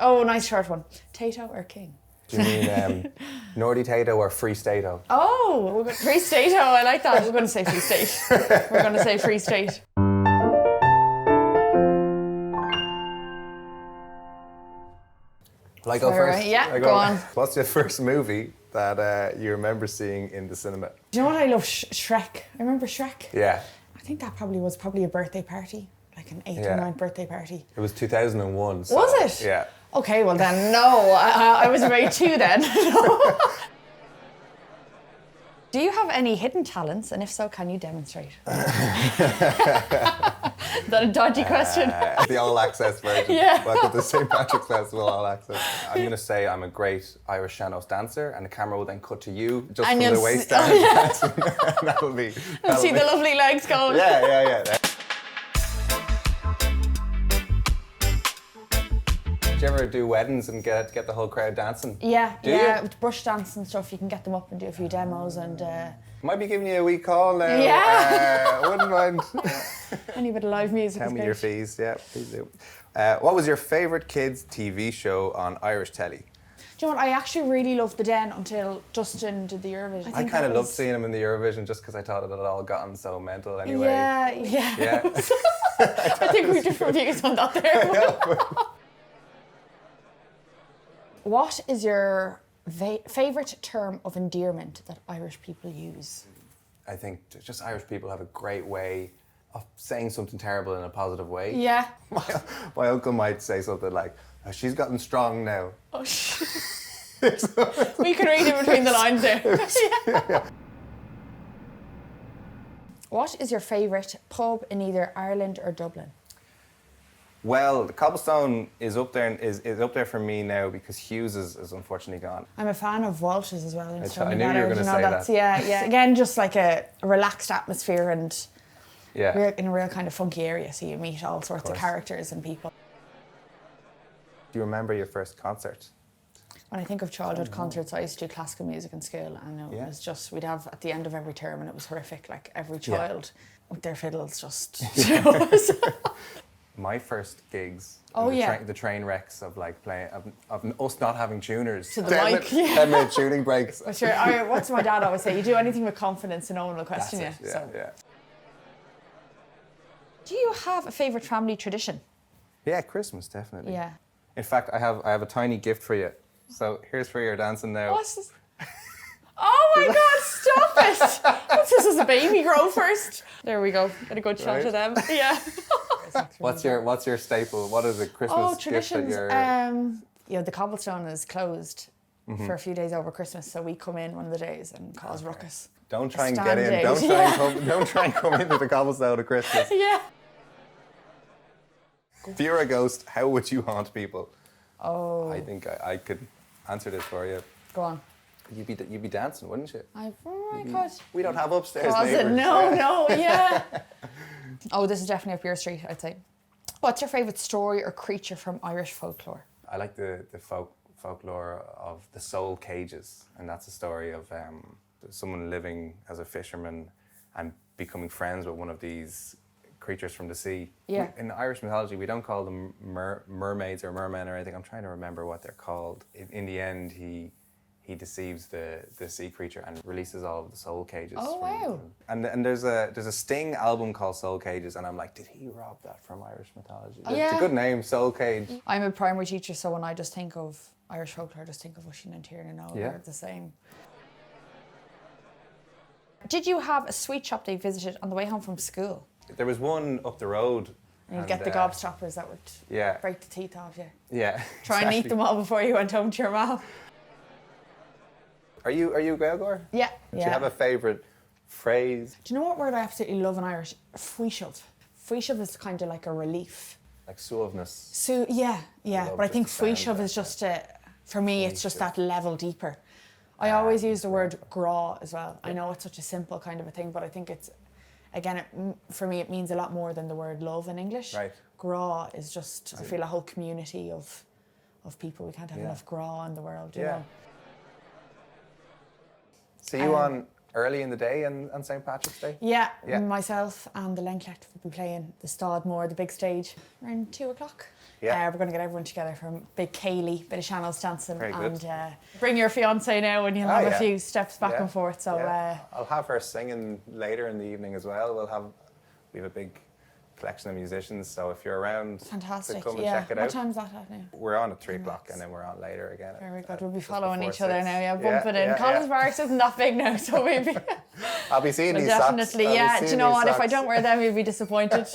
Oh, nice short one. Tato or king? Do you mean Nordy Tato or Free Stato? Oh, Free Stato. I like that. We're going to say Free State. We're going to say Free State. Will I go first? Yeah, go on. What's your first movie that you remember seeing in the cinema? Do you know what I love? Shrek. I remember Shrek. Yeah. I think that probably was a birthday party, like an 8th or 9th birthday party. It was 2001. So, was it? Yeah. Okay, well then, no. I was about 2 then. Do you have any hidden talents? And if so, can you demonstrate? Is that a dodgy question? The all access version. Yeah. Welcome to St. Patrick's Festival all access. I'm going to say I'm a great Irish sean-nós dancer, and the camera will then cut to you just and from the waist down. That'll be. See the lovely legs going. Yeah. Do you ever do weddings and get the whole crowd dancing? Yeah, Do you? with brush dance and stuff, you can get them up and do a few demos and... Might be giving you a wee call now. Yeah. Wouldn't mind. Any bit of live music Tell is me great. your fees, yeah, please do. What was your favourite kids' TV show on Irish telly? Do you know what, I actually really loved The Den until Justin did the Eurovision. I kind of loved seeing him in the Eurovision just because I thought it had all gotten so mental anyway. Yeah. I think we have different views on that there. What is your favourite term of endearment that Irish people use? I think just Irish people have a great way of saying something terrible in a positive way. Yeah. My uncle might say something like, oh, she's gotten strong now. Oh, we can read in between the lines there. Yeah. What is your favourite pub in either Ireland or Dublin? Well, the Cobblestone is up there is up there for me now because Hughes is unfortunately gone. I'm a fan of Walsh's as well. I knew you were going to say that. Yeah. Again, just like a relaxed atmosphere and Yeah. we're in a real kind of funky area, so you meet all sorts of characters and people. Do you remember your first concert? When I think of childhood concerts, I used to do classical music in school, and it was just, we'd have at the end of every term, and it was horrific. Like every child with their fiddles just. My first gigs, the train wrecks of like playing, of us not having tuners. To the mic, 10-minute tuning breaks. Well, sure. What's my dad always say? You do anything with confidence and no one will question you. Yeah. Do you have a favourite family tradition? Yeah, Christmas, definitely. Yeah. In fact, I have a tiny gift for you. So here's for your dancing now. What's this? Oh my God, stop it! What's this as a baby grow first? There we go. Get a good shot of them. Yeah. What's your staple? What is a Christmas gift that you're... the Cobblestone is closed for a few days over Christmas, so we come in one of the days and cause ruckus. Don't try and get in. Don't try and come into the Cobblestone at Christmas. Yeah. If you were a ghost, how would you haunt people? Oh. I think I could answer this for you. Go on. You'd be dancing, wouldn't you? Oh my God. We don't have upstairs Was neighbours. it? No, yeah. Oh, this is definitely up your street, I'd say. What's your favourite story or creature from Irish folklore? I like the folklore of the soul cages, and that's a story of someone living as a fisherman and becoming friends with one of these creatures from the sea. Yeah. In Irish mythology, we don't call them mermaids or mermen or anything. I'm trying to remember what they're called. In the end, he deceives the sea creature and releases all of the soul cages. Oh, wow. And there's a Sting album called Soul Cages, and I'm like, did he rob that from Irish mythology? Yeah. It's a good name, Soul Cage. I'm a primary teacher, so when I just think of Irish folklore, I just think of Oisin and Tiernan and all. They're the same. Did you have a sweet shop that you visited on the way home from school? There was one up the road. And you'd get the gobstoppers that would break the teeth off you. Yeah. Try and eat them all before you went home to your mom. Are you Gaeilge? Yeah. Do you have a favourite phrase? Do you know what word I absolutely love in Irish? Fuishiv. Fuishiv is kind of like a relief. Like suaveness. So yeah. But I think fuishiv is just for me, it's just that level deeper. I always use the word gra as well. I know it's such a simple kind of a thing, but I think it's, again, for me, it means a lot more than the word love in English. Right. Gra is just, I feel a whole community of people. We can't have enough gra in the world, you know. See you on early in the day on St. Patrick's Day? Yeah, Yeah. myself and the Len Collective will be playing the Halla Mór, the big stage, around 2 o'clock. Yeah. We're going to get everyone together for a big Caoimhe, bit of sean-nós dancing, Very good. and bring your fiance now, and you'll have a few steps back and forth. So I'll have her singing later in the evening as well. We have a big collection of musicians, so if you're around, fantastic. to come and check it out. What time's that at now? We're on at 3 o'clock, and then we're on later again. Very good. at We'll be just following before each other 6. now. Yeah, bumping in. Yeah. Collins Barracks isn't that big now, so maybe. I'll be seeing Well, these definitely, socks. yeah. Do you know what? If I don't wear them, you'll be disappointed.